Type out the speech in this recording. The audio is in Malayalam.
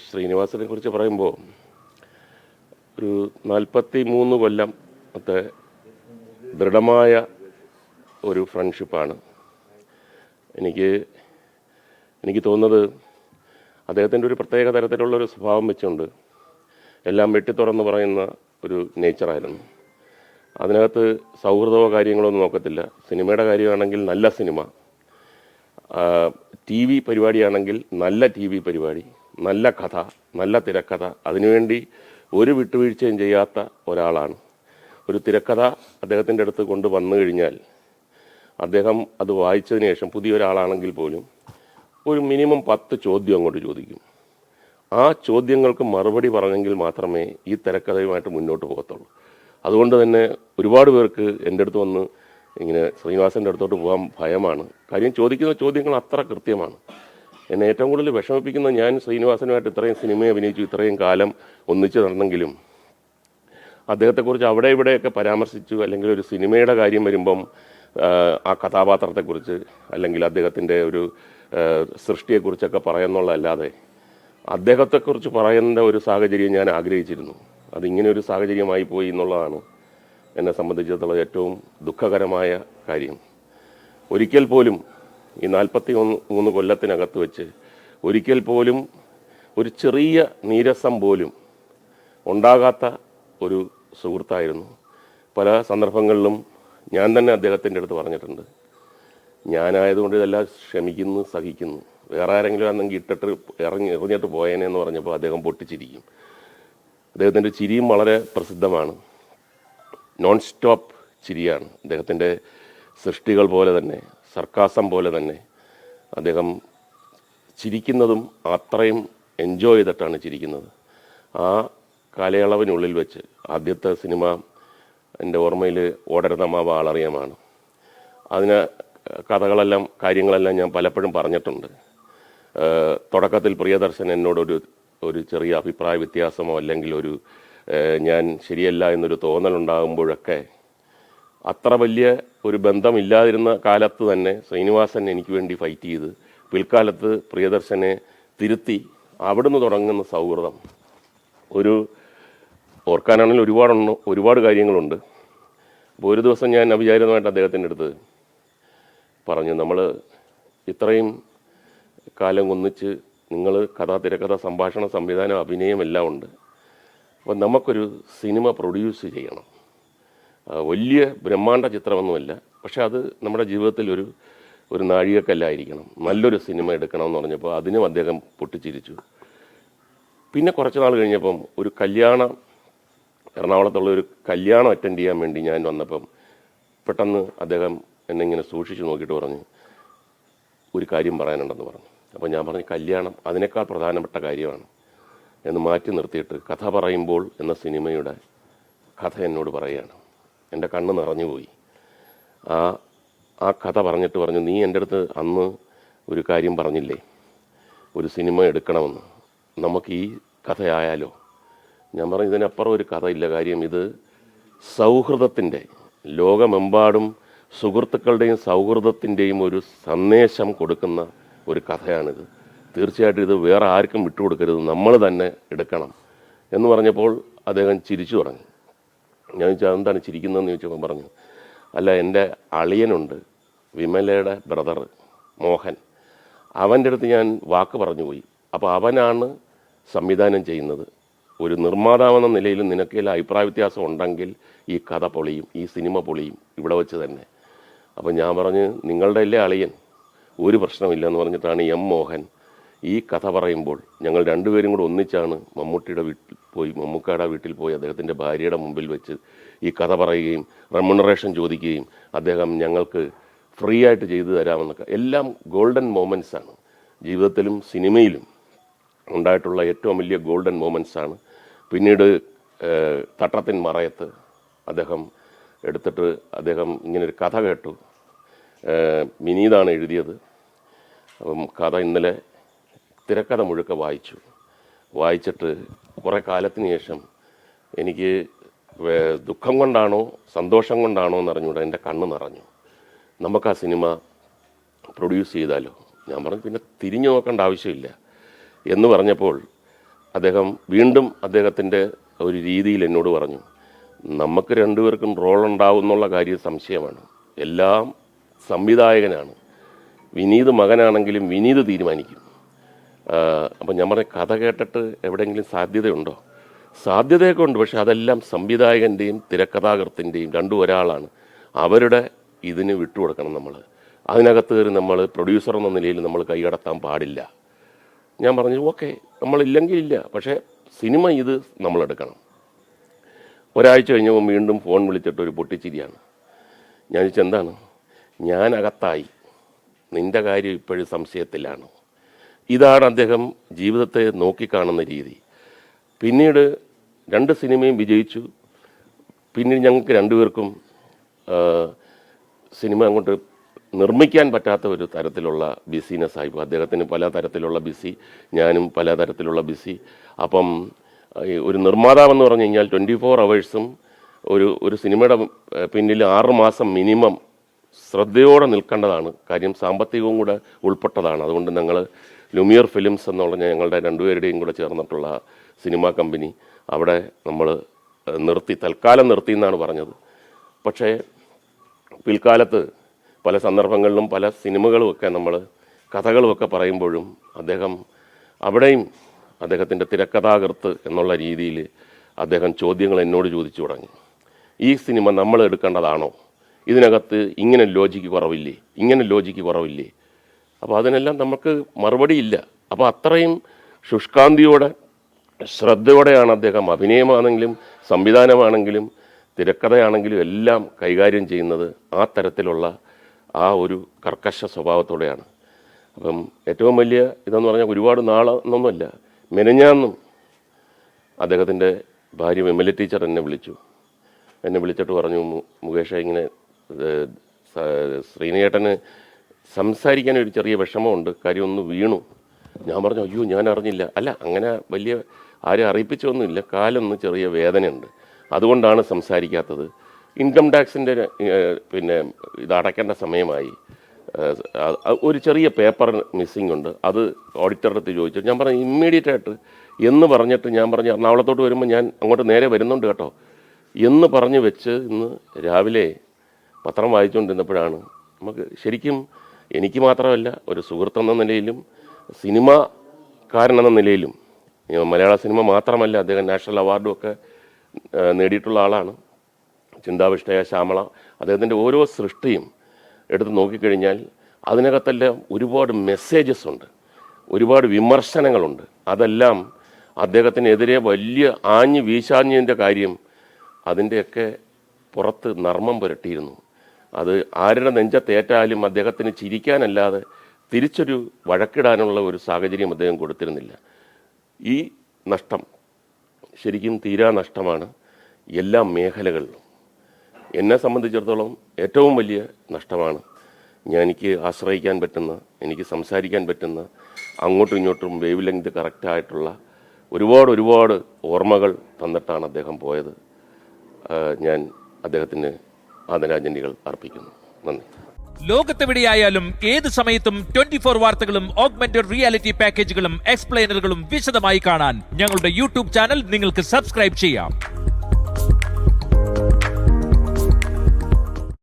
ശ്രീനിവാസനെ കുറിച്ച് പറയുമ്പോൾ ഒരു 43 കൊല്ലത്തെ ദൃഢമായ ഒരു ഫ്രണ്ട്ഷിപ്പാണ്. എനിക്ക് തോന്നുന്നത് അദ്ദേഹത്തിൻ്റെ ഒരു പ്രത്യേക തരത്തിലുള്ളൊരു സ്വഭാവം വെച്ചുകൊണ്ട് എല്ലാം വെട്ടിത്തുറന്ന് പറയുന്ന ഒരു നേച്ചറായിരുന്നു. അതിനകത്ത് സൗഹൃദമോ കാര്യങ്ങളോ ഒന്നും നോക്കത്തില്ല. സിനിമയുടെ കാര്യമാണെങ്കിൽ നല്ല സിനിമ, ടി വി പരിപാടിയാണെങ്കിൽ നല്ല ടി വി പരിപാടി, നല്ല കഥ, നല്ല തിരക്കഥ, അതിനുവേണ്ടി ഒരു വിട്ടുവീഴ്ചയും ചെയ്യാത്ത ഒരാളാണ്. ഒരു തിരക്കഥ അദ്ദേഹത്തിൻ്റെ അടുത്ത് കൊണ്ട് വന്നു കഴിഞ്ഞാൽ അദ്ദേഹം അത് വായിച്ചതിന് ശേഷം പുതിയൊരാളാണെങ്കിൽ പോലും ഒരു മിനിമം 10 ചോദ്യം അങ്ങോട്ട് ചോദിക്കും. ആ ചോദ്യങ്ങൾക്ക് മറുപടി പറഞ്ഞെങ്കിൽ മാത്രമേ ഈ തിരക്കഥയുമായിട്ട് മുന്നോട്ട് പോകത്തുള്ളൂ. അതുകൊണ്ട് തന്നെ ഒരുപാട് പേർക്ക് എൻ്റെ അടുത്ത് വന്ന് ഇങ്ങനെ ശ്രീനിവാസൻ്റെ അടുത്തോട്ട് പോകാൻ ഭയമാണ്. കാര്യം ചോദിക്കുന്ന ചോദ്യങ്ങൾ അത്ര കൃത്യമാണ്. എന്നെ ഏറ്റവും കൂടുതൽ വിഷമിപ്പിക്കുന്ന, ഞാൻ ശ്രീനിവാസനുമായിട്ട് ഇത്രയും സിനിമയെ അഭിനയിച്ചു, ഇത്രയും കാലം ഒന്നിച്ച് നടന്നെങ്കിലും അദ്ദേഹത്തെക്കുറിച്ച് അവിടെ ഇവിടെയൊക്കെ പരാമർശിച്ചു, അല്ലെങ്കിൽ ഒരു സിനിമയുടെ കാര്യം വരുമ്പം ആ കഥാപാത്രത്തെക്കുറിച്ച് അല്ലെങ്കിൽ അദ്ദേഹത്തിൻ്റെ ഒരു സൃഷ്ടിയെക്കുറിച്ചൊക്കെ പറയുന്നുള്ളതല്ലാതെ അദ്ദേഹത്തെക്കുറിച്ച് പറയുന്ന ഒരു സാഹചര്യം ഞാൻ ആഗ്രഹിച്ചിരുന്നു. അതിങ്ങനെ ഒരു സാഹചര്യമായി പോയി എന്നുള്ളതാണ് എന്നെ സംബന്ധിച്ചിടത്തോളം ഏറ്റവും ദുഃഖകരമായ കാര്യം. ഒരിക്കൽ പോലും ഈ 43 കൊല്ലത്തിനകത്ത് വെച്ച് ഒരിക്കൽ പോലും ഒരു ചെറിയ നീരസം പോലും ഉണ്ടാകാത്ത ഒരു സുഹൃത്തായിരുന്നു. പല സന്ദർഭങ്ങളിലും ഞാൻ തന്നെ അദ്ദേഹത്തിൻ്റെ അടുത്ത് പറഞ്ഞിട്ടുണ്ട്, ഞാനായതുകൊണ്ട് ഇതെല്ലാം ക്ഷമിക്കുന്നു, സഹിക്കുന്നു, വേറെ ആരെങ്കിലും ആണെങ്കിൽ ഇട്ടിട്ട് എറിഞ്ഞിട്ട് പോയേനെ എന്ന് പറഞ്ഞപ്പോൾ അദ്ദേഹം പൊട്ടിച്ചിരിക്കും. അദ്ദേഹത്തിൻ്റെ ചിരിയും വളരെ പ്രസിദ്ധമാണ്. നോൺ സ്റ്റോപ്പ് ചിരിയാണ് അദ്ദേഹത്തിൻ്റെ സൃഷ്ടികൾ പോലെ തന്നെ, സർക്കാസം പോലെ തന്നെ അദ്ദേഹം ചിരിക്കുന്നതും അത്രയും എൻജോയ് ചെയ്തിട്ടാണ് ചിരിക്കുന്നത്. ആ കാലയളവിനുള്ളിൽ വെച്ച് ആദ്യത്തെ സിനിമ എൻ്റെ ഓർമ്മയിൽ ഓടരുതമാവ ആളറിയാമാണ്. അതിന് കഥകളെല്ലാം കാര്യങ്ങളെല്ലാം ഞാൻ പലപ്പോഴും പറഞ്ഞിട്ടുണ്ട്. തുടക്കത്തിൽ പ്രിയദർശൻ എന്നോടൊരു ചെറിയ അഭിപ്രായ വ്യത്യാസമോ അല്ലെങ്കിൽ ഞാൻ ശരിയല്ല എന്നൊരു തോന്നലുണ്ടാകുമ്പോഴൊക്കെ അത്ര വലിയ ഒരു ബന്ധമില്ലാതിരുന്ന കാലത്ത് തന്നെ ശ്രീനിവാസൻ എനിക്ക് വേണ്ടി ഫൈറ്റ് ചെയ്ത് പിൽക്കാലത്ത് പ്രിയദർശനെ തിരുത്തി അവിടുന്ന് തുടങ്ങുന്ന സൗഹൃദം ഓർക്കാനാണെങ്കിൽ ഒരുപാട് കാര്യങ്ങളുണ്ട്. അപ്പോൾ ഒരു ദിവസം ഞാൻ അവിചാരിതമായിട്ട് അദ്ദേഹത്തിൻ്റെ അടുത്ത് പറഞ്ഞു, നമ്മൾ ഇത്രയും കാലം ഒന്നിച്ച് നിങ്ങൾ തിരക്കഥ, സംഭാഷണ, സംവിധാനം, അഭിനയം എല്ലാം ഉണ്ട്. അപ്പോൾ നമുക്കൊരു സിനിമ പ്രൊഡ്യൂസ് ചെയ്യണം. വലിയ ബ്രഹ്മാണ്ഡ ചിത്രമൊന്നുമല്ല, പക്ഷെ അത് നമ്മുടെ ജീവിതത്തിൽ ഒരു നാഴികക്കല്ലായിരിക്കണം. നല്ലൊരു സിനിമ എടുക്കണമെന്ന് പറഞ്ഞപ്പോൾ അതിനും അദ്ദേഹം പൊട്ടിച്ചിരിച്ചു. പിന്നെ കുറച്ച് നാൾ കഴിഞ്ഞപ്പം എറണാകുളത്തുള്ള ഒരു കല്യാണം അറ്റൻഡ് ചെയ്യാൻ വേണ്ടി ഞാൻ വന്നപ്പം പെട്ടെന്ന് അദ്ദേഹം എന്നെ ഇങ്ങനെ സൂക്ഷിച്ച് നോക്കിയിട്ട് പറഞ്ഞു, ഒരു കാര്യം പറയാനുണ്ടെന്ന് പറഞ്ഞു. അപ്പോൾ ഞാൻ പറഞ്ഞു, കല്യാണം അതിനേക്കാൾ പ്രധാനപ്പെട്ട കാര്യമാണ് എന്ന് മാറ്റി നിർത്തിയിട്ട് കഥ പറയുമ്പോൾ എന്ന സിനിമയുടെ കഥ എന്നോട് പറയുകയാണ്. എൻ്റെ കണ്ണ് നിറഞ്ഞുപോയി. ആ കഥ പറഞ്ഞിട്ട് പറഞ്ഞു, നീ എൻ്റെ അടുത്ത് അന്ന് ഒരു കാര്യം പറഞ്ഞില്ലേ, ഒരു സിനിമ എടുക്കണമെന്ന്, നമുക്ക് ഈ കഥയായാലോ? ഞാൻ പറഞ്ഞു, ഇതിനപ്പുറം ഒരു കഥയില്ല. കാര്യം ഇത് സൗഹൃദത്തിൻ്റെ, ലോകമെമ്പാടും സുഹൃത്തുക്കളുടെയും സൗഹൃദത്തിൻ്റെയും ഒരു സന്ദേശം കൊടുക്കുന്ന ഒരു കഥയാണിത്. തീർച്ചയായിട്ടും ഇത് വേറെ ആർക്കും വിട്ടുകൊടുക്കരുത്, നമ്മൾ തന്നെ എടുക്കണം എന്ന് പറഞ്ഞപ്പോൾ അദ്ദേഹം ചിരിച്ചു തുടങ്ങി. ഞാൻ ചോദിച്ചാൽ എന്താണ് ചിരിക്കുന്നതെന്ന് ചോദിച്ചപ്പോൾ പറഞ്ഞു, അല്ല, എൻ്റെ അളിയനുണ്ട്, വിമലയുടെ ബ്രദർ മോഹൻ, അവൻ്റെ അടുത്ത് ഞാൻ വാക്ക് പറഞ്ഞു പോയി. അപ്പോൾ അവനാണ് സംവിധാനം ചെയ്യുന്നത്. ഒരു നിർമ്മാതാവെന്ന നിലയിൽ നിനക്ക് അഭിപ്രായ വ്യത്യാസം ഉണ്ടെങ്കിൽ ഈ കഥ പൊളിയും, ഈ സിനിമ പൊളിയും ഇവിടെ വെച്ച് തന്നെ. അപ്പോൾ ഞാൻ പറഞ്ഞു, നിങ്ങളുടെ അളിയൻ, ഒരു പ്രശ്നമില്ല എന്ന് പറഞ്ഞിട്ടാണ് എം മോഹൻ ഈ കഥ പറയുമ്പോൾ ഞങ്ങൾ രണ്ടുപേരും കൂടെ ഒന്നിച്ചാണ് മമ്മൂക്കയുടെ വീട്ടിൽ പോയി അദ്ദേഹത്തിൻ്റെ ഭാര്യയുടെ മുമ്പിൽ വെച്ച് ഈ കഥ പറയുകയും റെമ്യൂണറേഷൻ ചോദിക്കുകയും അദ്ദേഹം ഞങ്ങൾക്ക് ഫ്രീ ആയിട്ട് ചെയ്തു തരാമെന്നൊക്കെ. എല്ലാം ഗോൾഡൻ മൊമെൻറ്റ്സാണ്. ജീവിതത്തിലും സിനിമയിലും ഉണ്ടായിട്ടുള്ള ഏറ്റവും വലിയ ഗോൾഡൻ മൊമെൻറ്റ്സാണ്. പിന്നീട് തട്ടത്തിൻ മറയത്ത് അദ്ദേഹം എടുത്തിട്ട് ഇങ്ങനൊരു കഥ കേട്ടു. വിനീതാണ് എഴുതിയത്. അപ്പം കഥ ഇന്നലെ തിരക്കഥ മുഴുക്ക വായിച്ചിട്ട് കുറേ കാലത്തിന് ശേഷം എനിക്ക് ദുഃഖം കൊണ്ടാണോ സന്തോഷം കൊണ്ടാണോ എന്നറിഞ്ഞൂടെ എൻ്റെ കണ്ണ് നിറഞ്ഞു. നമുക്ക് ആ സിനിമ പ്രൊഡ്യൂസ് ചെയ്താലോ? ഞാൻ പറഞ്ഞു, പിന്നെ തിരിഞ്ഞു നോക്കേണ്ട ആവശ്യമില്ല എന്ന് പറഞ്ഞപ്പോൾ അദ്ദേഹം വീണ്ടും അദ്ദേഹത്തിൻ്റെ ഒരു രീതിയിൽ എന്നോട് പറഞ്ഞു, നമുക്ക് രണ്ടുപേർക്കും റോൾ ഉണ്ടാവും എന്നുള്ള കാര്യം സംശയമാണ്. എല്ലാം സംവിധായകനാണ്. വിനീത് മകനാണെങ്കിലും വിനീത് തീരുമാനിക്കും. അപ്പം ഞാൻ പറഞ്ഞ കഥ കേട്ടിട്ട് എവിടെയെങ്കിലും സാധ്യതയുണ്ടോ? സാധ്യതയൊക്കെ ഉണ്ട്, പക്ഷെ അതെല്ലാം സംവിധായകൻ്റെയും തിരക്കഥാകൃത്തിൻ്റെയും രണ്ടും ഒരാളാണ്. അവരുടെ ഇതിന് വിട്ടുകൊടുക്കണം. നമ്മൾ അതിനകത്ത് കയറി നമ്മൾ പ്രൊഡ്യൂസർ എന്ന നിലയിൽ നമ്മൾ കൈകടത്താൻ പാടില്ല. ഞാൻ പറഞ്ഞു ഓക്കെ, നമ്മളില്ലെങ്കിൽ ഇല്ല, പക്ഷേ സിനിമ ഇത് നമ്മളെടുക്കണം. ഒരാഴ്ച കഴിഞ്ഞപ്പോൾ വീണ്ടും ഫോൺ വിളിച്ചിട്ട് ഒരു പൊട്ടിച്ചിരിയാണ്. ഞാൻ ചോദിച്ചു എന്താണ്? ഞാൻ അകത്തായി, നിൻ്റെ കാര്യം ഇപ്പോഴും സംശയത്തിലാണ്. ഇതാണ് അദ്ദേഹം ജീവിതത്തെ നോക്കിക്കാണുന്ന രീതി. പിന്നീട് 2 സിനിമയും വിജയിച്ചു. പിന്നീട് ഞങ്ങൾക്ക് രണ്ടുപേർക്കും സിനിമ അങ്ങോട്ട് നിർമ്മിക്കാൻ പറ്റാത്ത ഒരു തരത്തിലുള്ള ബിസിനസ് ആയി. അദ്ദേഹത്തിന് പല തരത്തിലുള്ള ബിസി, ഞാനും പല തരത്തിലുള്ള ബിസി. അപ്പം ഒരു നിർമ്മാതാവെന്ന് പറഞ്ഞു കഴിഞ്ഞാൽ 24 hours ഒരു സിനിമയുടെ പിന്നിൽ 6 മാസം മിനിമം ശ്രദ്ധയോടെ നിൽക്കേണ്ടതാണ്. കാര്യം സാമ്പത്തികവും കൂടെ ഉൾപ്പെട്ടതാണ്. അതുകൊണ്ട് ഞങ്ങൾ ലുമിയർ ഫിലിംസ് എന്നുള്ള ഞങ്ങളുടെ രണ്ടുപേരുടെയും കൂടെ ചേർന്നിട്ടുള്ള സിനിമാ കമ്പനി അവിടെ നമ്മൾ തൽക്കാലം നിർത്തി എന്നാണ് പറഞ്ഞത്. പക്ഷേ പിൽക്കാലത്ത് പല സന്ദർഭങ്ങളിലും പല സിനിമകളുമൊക്കെ നമ്മൾ കഥകളുമൊക്കെ പറയുമ്പോഴും അദ്ദേഹം അവിടെയും അദ്ദേഹത്തിൻ്റെ തിരക്കഥാകൃത്ത് എന്നുള്ള രീതിയിൽ അദ്ദേഹം ചോദ്യങ്ങൾ എന്നോട് ചോദിച്ചു തുടങ്ങി. ഈ സിനിമ നമ്മൾ എടുക്കേണ്ടതാണോ? ഇതിനകത്ത് ഇങ്ങനെ ലോജിക്ക് കുറവില്ലേ? അപ്പോൾ അതിനെല്ലാം നമുക്ക് മറുപടിയില്ല. അപ്പോൾ അത്രയും ശുഷ്കാന്തിയോടെ ശ്രദ്ധയോടെയാണ് അദ്ദേഹം അഭിനയമാണെങ്കിലും സംവിധാനമാണെങ്കിലും തിരക്കഥയാണെങ്കിലും എല്ലാം കൈകാര്യം ചെയ്യുന്നത്. ആ തരത്തിലുള്ള ആ ഒരു കർക്കശ സ്വഭാവത്തോടെയാണ്. അപ്പം ഏറ്റവും വലിയ ഇതെന്ന് പറഞ്ഞാൽ ഒരുപാട് നാളെന്നൊന്നുമല്ല, മെനഞ്ഞാന്നും അദ്ദേഹത്തിൻ്റെ ഭാര്യ വിമല ടീച്ചർ എന്നെ വിളിച്ചിട്ട് പറഞ്ഞു, മുകേഷ് ഇങ്ങനെ ശ്രീനേട്ടന് സംസാരിക്കാൻ ഒരു ചെറിയ വിഷമമുണ്ട്, കാര്യം ഒന്ന് വീണു. ഞാൻ പറഞ്ഞു അയ്യോ ഞാൻ അറിഞ്ഞില്ല. അല്ല, അങ്ങനെ വലിയ ആരും അറിയിപ്പിച്ചൊന്നുമില്ല, കാലൊന്ന് ചെറിയ വേദനയുണ്ട്, അതുകൊണ്ടാണ് സംസാരിക്കാത്തത്. ഇൻകം ടാക്സിൻ്റെ പിന്നെ ഇത് അടയ്ക്കേണ്ട സമയമായി, ഒരു ചെറിയ പേപ്പർ മിസ്സിംഗ് ഉണ്ട്, അത് ഓഡിറ്ററുടെ അടുത്ത് ചോദിച്ചു. ഞാൻ പറഞ്ഞു ഇമ്മീഡിയറ്റ് ആയിട്ട് എന്ന് പറഞ്ഞിട്ട് ഞാൻ പറഞ്ഞു എറണാകുളത്തോട്ട് വരുമ്പോൾ ഞാൻ അങ്ങോട്ട് നേരെ വരുന്നുണ്ട് കേട്ടോ എന്ന് പറഞ്ഞു വെച്ച് ഇന്ന് രാവിലെ പത്രം വായിച്ചുകൊണ്ടിരുന്നപ്പോഴാണ് നമുക്ക് ശരിക്കും എനിക്ക് മാത്രമല്ല ഒരു സുഹൃത്തെന്ന നിലയിലും സിനിമാക്കാരനെന്ന നിലയിലും, മലയാള സിനിമ മാത്രമല്ല അദ്ദേഹം നാഷണൽ അവാർഡും ഒക്കെ നേടിയിട്ടുള്ള ആളാണ്. ചിന്താവിഷ്ടയ ശ്യാമള, അദ്ദേഹത്തിൻ്റെ ഓരോ സൃഷ്ടിയും എടുത്ത് നോക്കിക്കഴിഞ്ഞാൽ അതിനകത്തെല്ലാം ഒരുപാട് മെസ്സേജസ് ഉണ്ട്, ഒരുപാട് വിമർശനങ്ങളുണ്ട്. അതെല്ലാം അദ്ദേഹത്തിനെതിരെ വലിയ ആഞ്ഞ് വീശാഞ്ഞതിൻ്റെ കാര്യം അതിൻ്റെയൊക്കെ പുറത്ത് നർമ്മം പുരട്ടിയിരുന്നു. അത് ആരുടെ നെഞ്ചത്തേറ്റാലും അദ്ദേഹത്തിന് ചിരിക്കാനല്ലാതെ തിരിച്ചൊരു വഴക്കിടാനുള്ള ഒരു സാഹചര്യം അദ്ദേഹം കൊടുത്തിരുന്നില്ല. ഈ നഷ്ടം ശരിക്കും തീരാ നഷ്ടമാണ് എല്ലാ മേഖലകളിലും. എന്നെ സംബന്ധിച്ചിടത്തോളം ഏറ്റവും വലിയ നഷ്ടമാണ്. എനിക്ക് ആശ്രയിക്കാൻ പറ്റുന്ന, എനിക്ക് സംസാരിക്കാൻ പറ്റുന്ന, അങ്ങോട്ടും ഇങ്ങോട്ടും വേവ് ലെങ്ത് കറക്റ്റായിട്ടുള്ള ഒരുപാട് ഓർമ്മകൾ തന്നിട്ടാണ് അദ്ദേഹം പോയത്. ഞാൻ അദ്ദേഹത്തിന് ആദരാഞ്ജലികൾ അർപ്പിക്കുന്നു. നന്ദി. ലോകത്തെവിടെയായാലും ഏത് സമയത്തും 24 വാർത്തകളും ഓഗ്മെന്റഡ് റിയാലിറ്റി പാക്കേജുകളും എക്സ്പ്ലെയിനറുകളും വിശദമായി കാണാൻ ഞങ്ങളുടെ യൂട്യൂബ് ചാനൽ നിങ്ങൾക്ക് സബ്സ്ക്രൈബ് ചെയ്യാം.